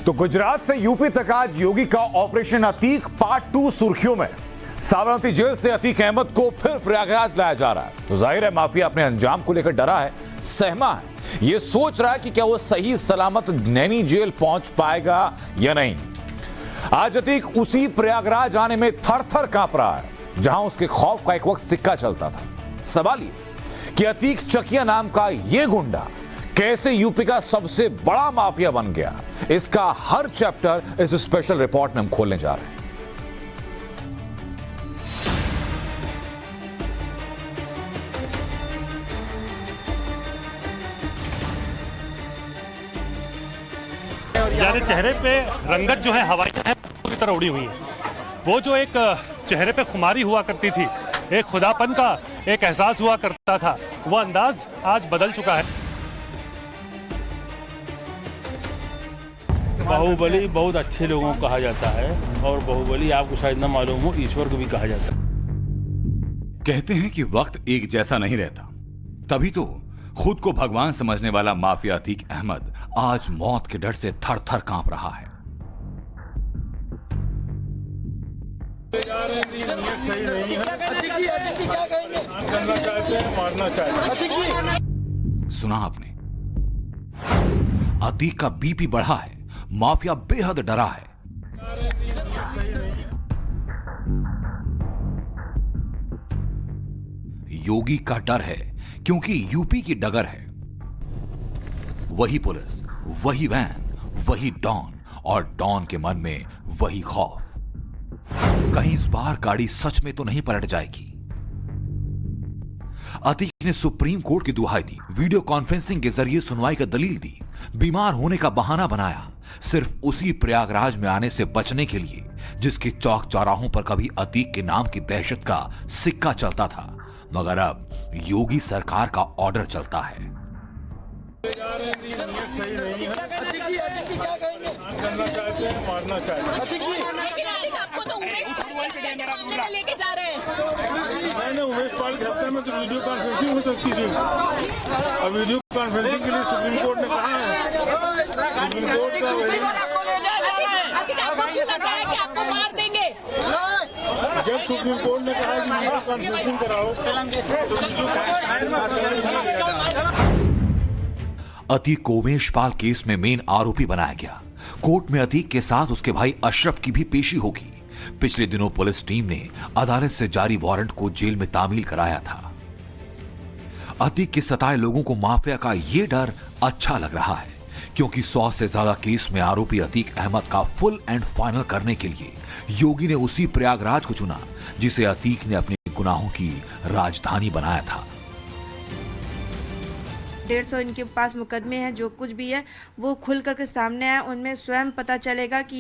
तो गुजरात से यूपी तक आज योगी का ऑपरेशन अतीक पार्ट 2 सुर्खियों में। साबरमती जेल से अतीक अहमद को फिर प्रयागराज लाया जा रहा है। तो जाहिर है माफिया अपने अंजाम को लेकर डरा है, सहमा है, यह सोच रहा है कि क्या वो सही सलामत नैनी जेल पहुंच पाएगा या नहीं। आज अतीक उसी प्रयागराज आने में थर थर कांप रहा है, जहां उसके खौफ का एक वक्त सिक्का चलता था। सवाल ये कि अतीक चकिया नाम का यह गुंडा कैसे यूपी का सबसे बड़ा माफिया बन गया, इसका हर चैप्टर इस स्पेशल रिपोर्ट में हम खोलने जा रहे हैं। यानी चेहरे पे रंगत जो है हवाई है पूरी तरह उड़ी हुई है। वो जो एक चेहरे पे खुमारी हुआ करती थी, एक खुदापन का एक एहसास हुआ करता था, वो अंदाज आज बदल चुका है। बाहुबली बहुत अच्छे लोगों को कहा जाता है और बाहुबली आपको शायद न मालूम हो ईश्वर को भी कहा जाता है। कहते हैं कि वक्त एक जैसा नहीं रहता, तभी तो खुद को भगवान समझने वाला माफिया अतीक अहमद आज मौत के डर से थर थर कांप रहा है। सुना आपने, अतीक का बीपी बढ़ा है, माफिया बेहद डरा है। योगी का डर है क्योंकि यूपी की डगर है। वही पुलिस, वही वैन, वही डॉन, और डॉन के मन में वही खौफ। कहीं इस बार गाड़ी सच में तो नहीं पलट जाएगी। अतीक ने सुप्रीम कोर्ट की दुहाई दी, वीडियो कॉन्फ्रेंसिंग के जरिए सुनवाई का दलील दी, बीमार होने का बहाना बनाया, सिर्फ उसी प्रयागराज में आने से बचने के लिए जिसके चौक चौराहों पर कभी अतीक के नाम की दहशत का सिक्का चलता था, मगर अब योगी सरकार का ऑर्डर चलता है। लेके जा रहे हैं। उमेश पाल के हफ्ते में तो वीडियो कॉन्फ्रेंसिंग हो सकती थी, और वीडियो कॉन्फ्रेंसिंग के लिए सुप्रीम कोर्ट ने कहा है। सुप्रीम कोर्ट का आपको मार देंगे। जब सुप्रीम कोर्ट ने कहा कि वीडियो कॉन्फ्रेंसिंग कराओ तो अतीक को उमेश पाल केस में मेन आरोपी बनाया गया। कोर्ट में अतीक के साथ उसके भाई अशरफ की भी पेशी होगी। पिछले दिनों पुलिस टीम ने अदालत से जारी वारंट को जेल में तामील कराया था। अतीक के सताए लोगों को माफिया का यह डर अच्छा लग रहा है, क्योंकि 100 से ज्यादा केस में आरोपी अतीक अहमद का फुल एंड फाइनल करने के लिए योगी ने उसी प्रयागराज को चुना, जिसे अतीक ने अपने गुनाहों की राजधानी बनाया था। 150 इनके पास मुकदमे हैं, जो कुछ भी है वो खुल करके सामने आए, उनमें स्वयं पता चलेगा कि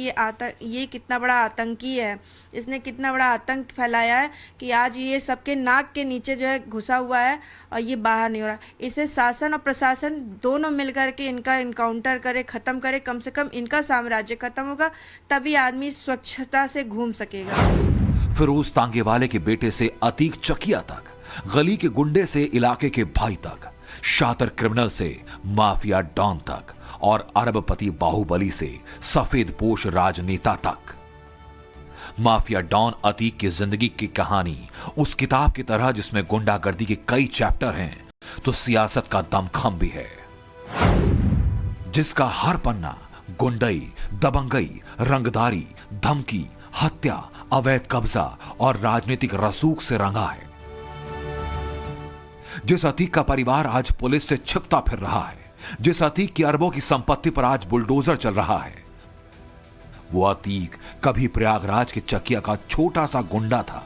ये कितना बड़ा आतंकी है, इसने कितना बड़ा आतंक फैलाया है कि आज ये सबके नाक के नीचे जो है घुसा हुआ है और ये बाहर नहीं हो रहा। इसे शासन और प्रशासन दोनों मिलकर के इनका इनकाउंटर करे, खत्म करे, कम से कम इनका साम्राज्य खत्म होगा, तभी आदमी स्वच्छता से घूम सकेगा। फिरोज तांगेवाले के बेटे से अतीक चकिया तक, गली के गुंडे से इलाके के भाई तक, शातिर क्रिमिनल से माफिया डॉन तक, और अरबपति बाहुबली से सफेद पोश राजनेता तक। माफिया डॉन अतीक की जिंदगी की कहानी उस किताब की तरह जिसमें गुंडागर्दी के कई चैप्टर हैं, तो सियासत का दमखम भी है, जिसका हर पन्ना गुंडई, दबंगई, रंगदारी, धमकी, हत्या, अवैध कब्जा और राजनीतिक रसूख से रंगा है। जिस अतीक का परिवार आज पुलिस से छिपता फिर रहा है, जिस अतीक की अरबों की संपत्ति पर आज बुलडोजर चल रहा है, वो अतीक कभी प्रयागराज के चकिया का छोटा सा गुंडा था,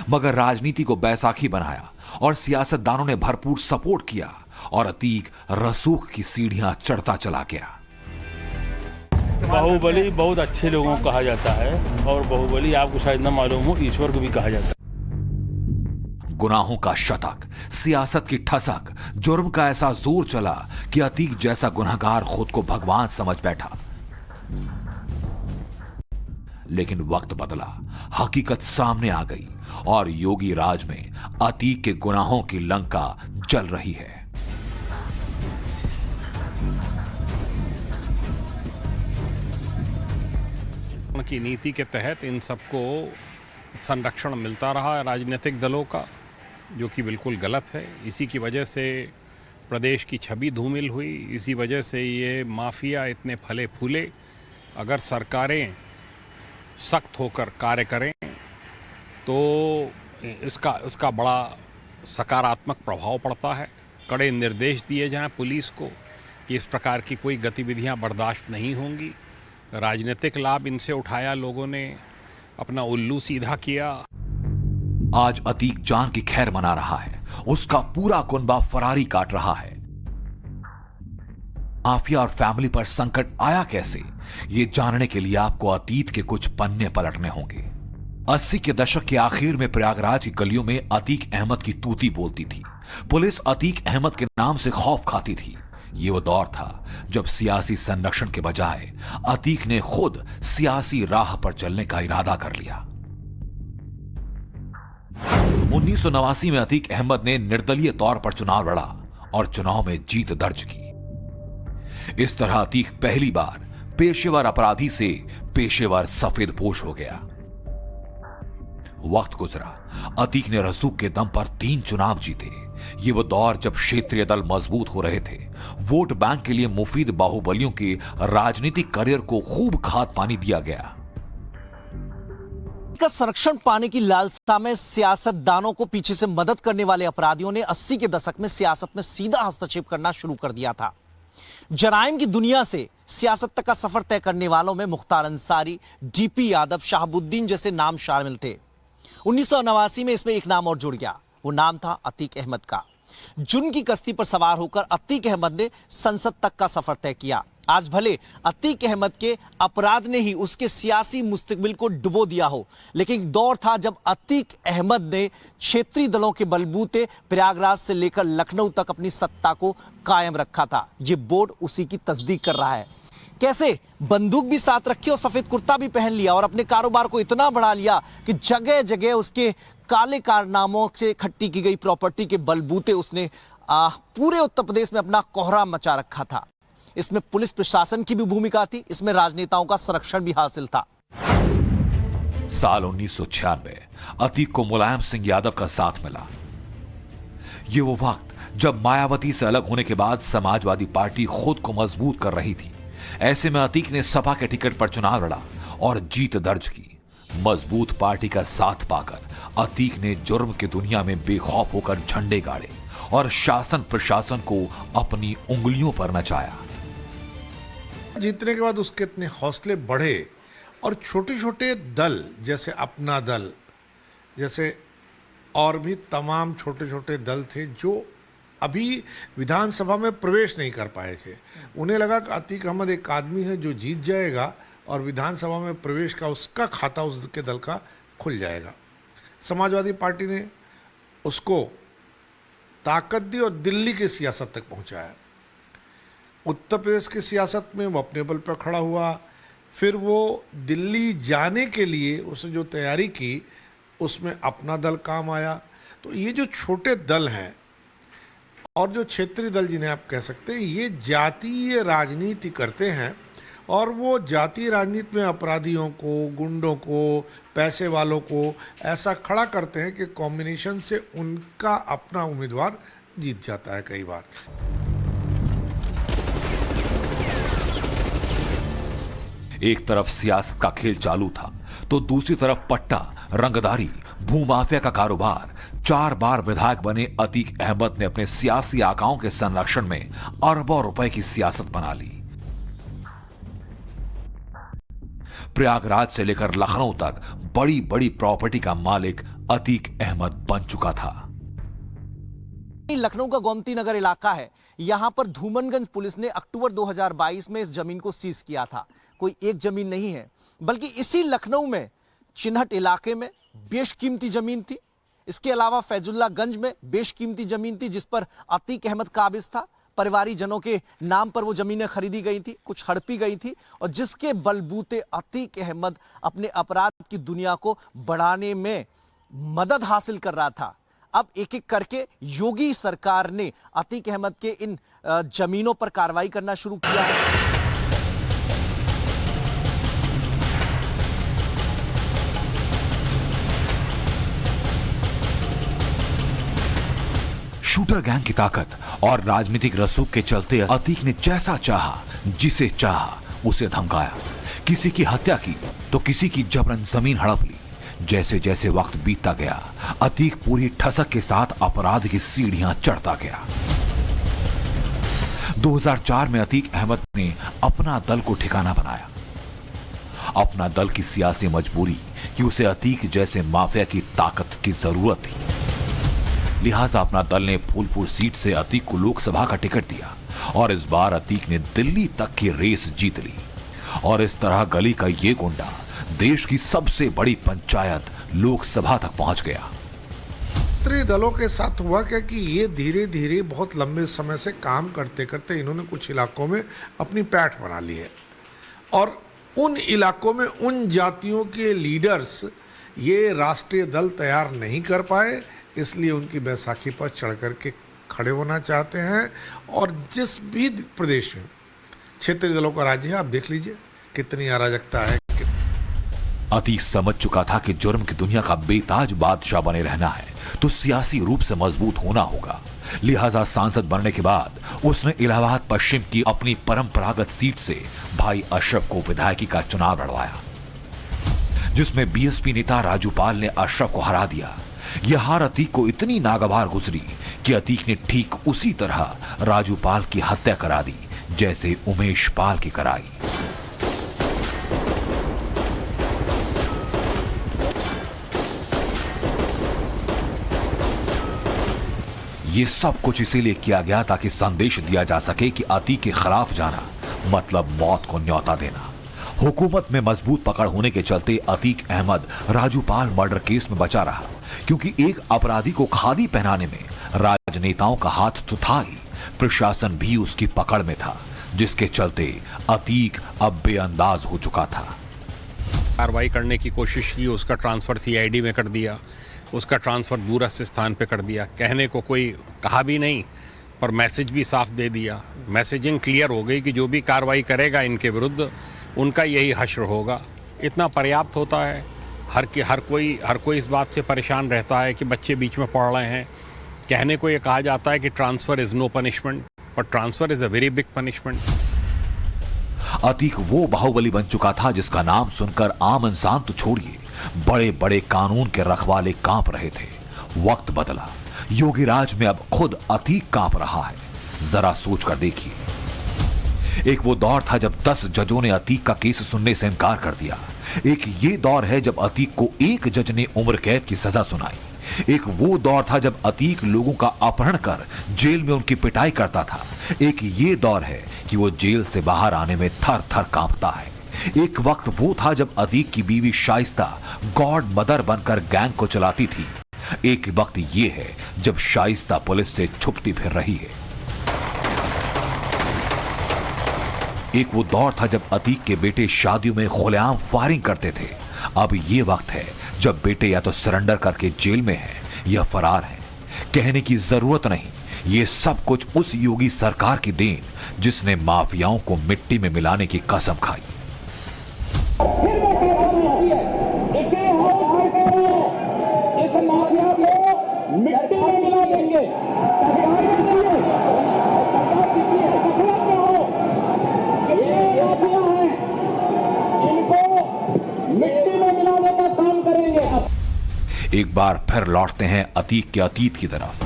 मगर राजनीति को बैसाखी बनाया और सियासतदानों ने भरपूर सपोर्ट किया और अतीक रसूख की सीढ़ियां चढ़ता चला गया। बाहुबली बहुत अच्छे लोगों को कहा जाता है और बाहुबली आपको शायद न मालूम हो ईश्वर को भी कहा जाता है। गुनाहों का शतक, सियासत की ठसक, जुर्म का ऐसा जोर चला कि अतीक जैसा गुनहगार खुद को भगवान समझ बैठा। लेकिन वक्त बदला, हकीकत सामने आ गई और योगी राज में अतीक के गुनाहों की लंका जल रही है। की नीति के तहत इन सबको संरक्षण मिलता रहा है राजनीतिक दलों का, जो कि बिल्कुल गलत है। इसी की वजह से प्रदेश की छवि धूमिल हुई, इसी वजह से ये माफिया इतने फले फूले। अगर सरकारें सख्त होकर कार्य करें तो इसका बड़ा सकारात्मक प्रभाव पड़ता है। कड़े निर्देश दिए जाएं पुलिस को कि इस प्रकार की कोई गतिविधियां बर्दाश्त नहीं होंगी। राजनीतिक लाभ इनसे उठाया लोगों ने, अपना उल्लू सीधा किया। आज अतीक जान की खैर मना रहा है, उसका पूरा कुनबा फरारी काट रहा है। माफिया और फैमिली पर संकट आया कैसे, ये जानने के लिए आपको अतीत के कुछ पन्ने पलटने होंगे। 80 के दशक के आखिर में प्रयागराज की गलियों में अतीक अहमद की तूती बोलती थी। पुलिस अतीक अहमद के नाम से खौफ खाती थी। ये वो दौर था जब सियासी संरक्षण के बजाय अतीक ने खुद सियासी राह पर चलने का इरादा कर लिया। 1989 में अतीक अहमद ने निर्दलीय तौर पर चुनाव लड़ा और चुनाव में जीत दर्ज की। इस तरह अतीक पहली बार पेशेवर अपराधी से पेशेवर सफेदपोश हो गया। वक्त गुजरा, अतीक ने रसूख के दम पर 3 चुनाव जीते। ये वो दौर जब क्षेत्रीय दल मजबूत हो रहे थे। वोट बैंक के लिए मुफीद बाहुबलियों के राजनीतिक करियर को खूब खाद पानी दिया गया। का संरक्षण पाने की लालसा में सियासतदानों को पीछे से मदद करने वाले अपराधियों ने 80 के दशक में सियासत में सीधा हस्तक्षेप करना शुरू कर दिया था। जराइम की दुनिया से सियासत तक का सफर तय करने वालों में मुख्तार अंसारी, डीपी यादव, शहाबुद्दीन जैसे नाम शामिल थे। 1989 में इसमें एक नाम और जुड़ गया, वो नाम था अतीक अहमद का। जुर्म की कश्ती पर सवार होकर अतीक अहमद ने संसद तक का सफर तय किया। आज भले अतीक अहमद के अपराध ने ही उसके सियासी मुस्तकबिल को डुबो दिया हो, लेकिन एक दौर था जब अतीक अहमद ने क्षेत्रीय दलों के बलबूते प्रयागराज से लेकर लखनऊ तक अपनी सत्ता को कायम रखा था। यह बोर्ड उसी की तस्दीक कर रहा है। कैसे बंदूक भी साथ रखी और सफेद कुर्ता भी पहन लिया और अपने कारोबार को इतना बढ़ा लिया कि जगह जगह उसके काले कारनामों से इकट्ठी की गई प्रॉपर्टी के बलबूते उसने पूरे उत्तर प्रदेश में अपना कोहराम मचा रखा था। इसमें पुलिस प्रशासन की भी भूमिका थी, इसमें राजनेताओं का संरक्षण भी हासिल था। साल 1996 अतीक को मुलायम सिंह यादव का साथ मिला। ये वो वक्त जब मायावती से अलग होने के बाद समाजवादी पार्टी खुद को मजबूत कर रही थी। ऐसे में अतीक ने सपा के टिकट पर चुनाव लड़ा और जीत दर्ज की। मजबूत पार्टी का साथ पाकर अतीक ने जुर्म की दुनिया में बेखौफ होकर झंडे गाड़े और शासन प्रशासन को अपनी उंगलियों पर नचाया। जीतने के बाद उसके इतने हौसले बढ़े और छोटे छोटे दल जैसे अपना दल जैसे और भी तमाम छोटे छोटे दल थे जो अभी विधानसभा में प्रवेश नहीं कर पाए थे। उन्हें लगा कि अतीक अहमद एक आदमी है जो जीत जाएगा और विधानसभा में प्रवेश का उसका खाता उसके दल का खुल जाएगा। समाजवादी पार्टी ने उसको ताकत दी और दिल्ली की सियासत तक पहुंचाया। उत्तर प्रदेश की सियासत में वो अपने बल पर खड़ा हुआ। फिर वो दिल्ली जाने के लिए उसने जो तैयारी की उसमें अपना दल काम आया। तो ये जो छोटे दल हैं और जो क्षेत्रीय दल जिन्हें आप कह सकते हैं, ये जातीय राजनीति करते हैं और वो जातीय राजनीति में अपराधियों को, गुंडों को, पैसे वालों को ऐसा खड़ा करते हैं कि कॉम्बिनेशन से उनका अपना उम्मीदवार जीत जाता है कई बार। एक तरफ सियासत का खेल चालू था तो दूसरी तरफ पट्टा, रंगदारी, भूमाफिया का कारोबार। 4 बार विधायक बने अतीक अहमद ने अपने सियासी आकाओं के संरक्षण में अरबों रुपए की सियासत बना ली। प्रयागराज से लेकर लखनऊ तक बड़ी बड़ी प्रॉपर्टी का मालिक अतीक अहमद बन चुका था। लखनऊ का गोमती नगर इलाका है। यहां पर धूमनगंज पुलिस ने अक्टूबर 2022 में इस जमीन को सीज किया था। कोई एक जमीन नहीं है, बल्कि इसी लखनऊ में चिन्हट इलाके में बेशकीमती जमीन थी। इसके अलावा फैजुल्लागंज में बेशकीमती जमीन थी जिस पर अतीक अहमद काबिज था। परिवारी जनों के नाम पर वो जमीनें खरीदी गई थी, कुछ हड़पी गई थी और जिसके बलबूते अतीक अहमद अपने अपराध की दुनिया को बढ़ाने में मदद हासिल कर रहा था। अब एक एक करके योगी सरकार ने अतीक अहमद के इन जमीनों पर कार्रवाई करना शुरू किया है। शूटर गैंग की ताकत और राजनीतिक रसूख के चलते अतीक ने जैसा चाहा, जिसे चाहा उसे धमकाया। किसी की हत्या की तो किसी की जबरन जमीन हड़प ली। जैसे जैसे वक्त बीतता गया, अतीक पूरी ठसक के साथ अपराध की सीढ़ियां चढ़ता गया। 2004 में अतीक अहमद ने अपना दल को ठिकाना बनाया। अपना दल की सियासी मजबूरी कि उसे अतीक जैसे माफिया की ताकत की जरूरत थी। लिहाजा अपना दल ने फूलपुर सीट से अतीक को लोकसभा का टिकट दिया और इस बार अतीक ने दिल्ली तक की रेस जीत ली। और इस तरह गली का ये गुंडा देश की सबसे बड़ी पंचायत लोकसभा तक पहुंच गया। क्षेत्रीय दलों के साथ हुआ क्या कि ये धीरे धीरे बहुत लंबे समय से काम करते करते इन्होंने कुछ इलाकों में अपनी पैठ बना ली है और उन इलाकों में उन जातियों के लीडर्स ये राष्ट्रीय दल तैयार नहीं कर पाए, इसलिए उनकी बैसाखी पर चढ़ करके खड़े होना चाहते हैं। और जिस भी प्रदेश में क्षेत्रीय दलों का राज्य है, आप देख लीजिए कितनी अराजकता है। अतीक समझ चुका था कि जुर्म की दुनिया का बेताज बादशाह बने रहना है तो सियासी रूप से मजबूत होना होगा। लिहाजा सांसद बनने के बाद उसने इलाहाबाद पश्चिम की अपनी परंपरागत सीट से भाई अशरफ को विधायकी का चुनाव लड़वाया, जिसमें बीएसपी नेता राजू पाल ने अशरफ को हरा दिया। यह हार अतीक को इतनी नागवार गुजरी कि अतीक ने ठीक उसी तरह राजू पाल की हत्या करा दी जैसे उमेश पाल की कराई। ये सब कुछ इसीलिए किया गया ताकि संदेश दिया जा सके कि अतीक के खिलाफ जाना मतलब मौत को न्योता देना। हुकूमत में मजबूत पकड़ होने के चलते अतीक अहमद राजू पाल मर्डर केस में बचा रहा, क्योंकि एक अपराधी को खादी पहनाने में राजनेताओं का हाथ तो था ही, प्रशासन भी उसकी पकड़ में था, जिसके चलते अतीक अब बेअंदाज हो चुका था। कार्रवाई करने की कोशिश की, उसका ट्रांसफर सीआईडी में कर दिया, उसका ट्रांसफर दूरस्थ स्थान पे कर दिया। कहने को कोई कहा भी नहीं, पर मैसेज भी साफ दे दिया। मैसेजिंग क्लियर हो गई कि जो भी कार्रवाई करेगा इनके विरुद्ध उनका यही हश्र होगा। इतना पर्याप्त होता है। हर कोई इस बात से परेशान रहता है कि बच्चे बीच में पढ़ रहे हैं। कहने को ये कहा जाता है कि ट्रांसफर इज नो पनिशमेंट, पर transfer is a very big punishment. Atiq वो बाहुबली बन चुका था जिसका नाम सुनकर आम इंसान तो छोड़िए, बड़े बड़े कानून के रखवाले कांप रहे थे। वक्त बदला, योगी राज में अब खुद अतीक कांप रहा है। जरा सोच कर देखिए। एक वो दौर था जब 10 जजों ने अतीक का केस सुनने से इनकार कर दिया। एक ये दौर है जब अतीक को एक जज ने उम्र कैद की सजा सुनाई। एक वो दौर था जब अतीक लोगों का अपहरण कर जेल में उनकी पिटाई करता था। एक ये दौर है कि वो जेल से बाहर आने में थर थर कांपता है। एक वक्त वो था जब अतीक की बीवी शाइस्ता गॉड मदर बनकर गैंग को चलाती थी। एक वक्त ये है जब शाइस्ता पुलिस से छुपती फिर रही है। एक वो दौर था जब अतीक के बेटे शादियों में खुलेआम फायरिंग करते थे। अब ये वक्त है जब बेटे या तो सरेंडर करके जेल में है या फरार है। कहने की जरूरत नहीं, ये सब कुछ उस योगी सरकार की देन जिसने माफियाओं को मिट्टी में मिलाने की कसम खाई। मिट्टी में मिला देंगे। ये माफिया है, इनको मिट्टी में मिलाने का काम करेंगे। एक बार फिर लौटते हैं अतीक के अतीत की तरफ।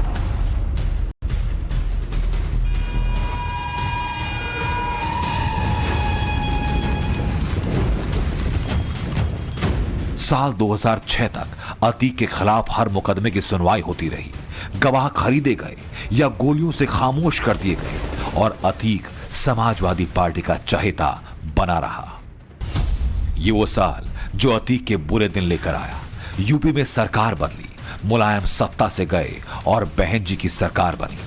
साल 2006 तक अतीक के खिलाफ हर मुकदमे की सुनवाई होती रही। गवाह खरीदे गए या गोलियों से खामोश कर दिए गए और अतीक समाजवादी पार्टी का चहेता बना रहा। ये वो साल जो अतीक के बुरे दिन लेकर आया। यूपी में सरकार बदली, मुलायम सत्ता से गए और बहन जी की सरकार बनी।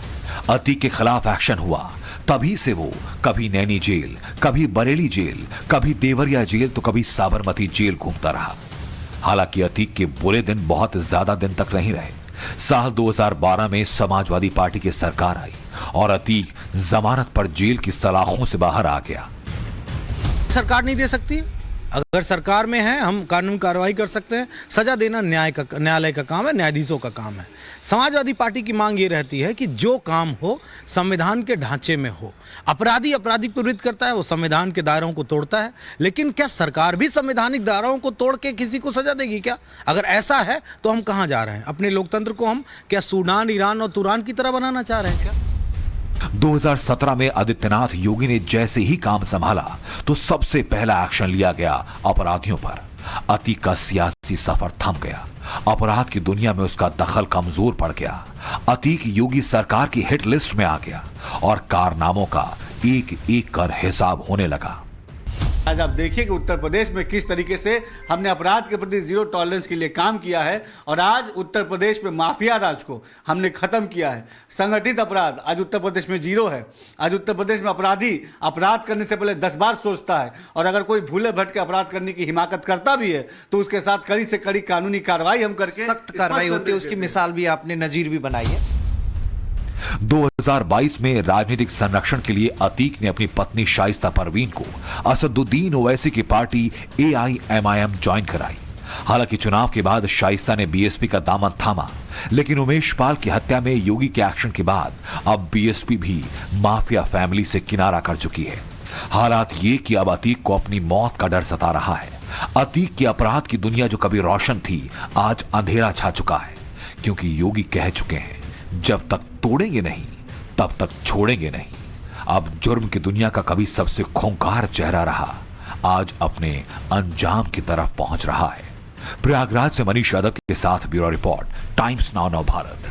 अतीक के खिलाफ एक्शन हुआ। तभी से वो कभी नैनी जेल, कभी बरेली जेल, कभी देवरिया जेल तो कभी साबरमती जेल घूमता रहा। हालांकि अतीक के बुरे दिन बहुत ज्यादा दिन तक नहीं रहे। साल 2012 में समाजवादी पार्टी की सरकार आई और अतीक जमानत पर जेल की सलाखों से बाहर आ गया। सरकार नहीं दे सकती, अगर सरकार में है हम कानून कार्रवाई कर सकते हैं, सजा देना न्यायालय का काम है, न्यायाधीशों का काम है। समाजवादी पार्टी की मांग ये रहती है कि जो काम हो संविधान के ढांचे में हो। अपराधी अपराधी को विरुद्ध करता है, वो संविधान के दायरों को तोड़ता है, लेकिन क्या सरकार भी संवैधानिक दायरों को तोड़ के किसी को सजा देगी क्या? अगर ऐसा है तो हम कहां जा रहे हैं? अपने लोकतंत्र को हम क्या सूडान, ईरान और तुरान की तरह बनाना चाह रहे हैं क्या? 2017 में आदित्यनाथ योगी ने जैसे ही काम संभाला तो सबसे पहला एक्शन लिया गया अपराधियों पर। अतीक का सियासी सफर थम गया, अपराध की दुनिया में उसका दखल कमजोर पड़ गया। अतीक योगी सरकार की हिट लिस्ट में आ गया और कारनामों का एक एक कर हिसाब होने लगा। आज आप देखिए कि उत्तर प्रदेश में किस तरीके से हमने अपराध के प्रति जीरो टॉलरेंस के लिए काम किया है और आज उत्तर प्रदेश में माफिया राज को हमने खत्म किया है। संगठित अपराध आज उत्तर प्रदेश में जीरो है। आज उत्तर प्रदेश में अपराधी अपराध करने से पहले 10 बार सोचता है और अगर कोई भूले भटके अपराध करने की हिमाकत करता भी है तो उसके साथ कड़ी से कड़ी कानूनी कार्रवाई हम करके सख्त कार्रवाई होती है। उसकी मिसाल भी आपने नजीर भी बनाई है। 2022 में राजनीतिक संरक्षण के लिए अतीक ने अपनी पत्नी शाइस्ता परवीन को असदुद्दीन ओवैसी की पार्टी AIMIM ज्वाइन कराई। हालांकि चुनाव के बाद शाइस्ता ने बीएसपी का दामन थामा, लेकिन उमेश पाल की हत्या में योगी के एक्शन के बाद अब बीएसपी भी माफिया फैमिली से किनारा कर चुकी है। हालात ये कि अब अतीक को अपनी मौत का डर सता रहा है। अतीक की अपराध की दुनिया जो कभी रोशन थी आज अंधेरा छा चुका है, क्योंकि योगी कह चुके हैं जब तक तोड़ेंगे नहीं तब तक छोड़ेंगे नहीं। अब जुर्म की दुनिया का कभी सबसे खूंखार चेहरा रहा आज अपने अंजाम की तरफ पहुंच रहा है। प्रयागराज से मनीष यादव के साथ bureau report, times now Bharat.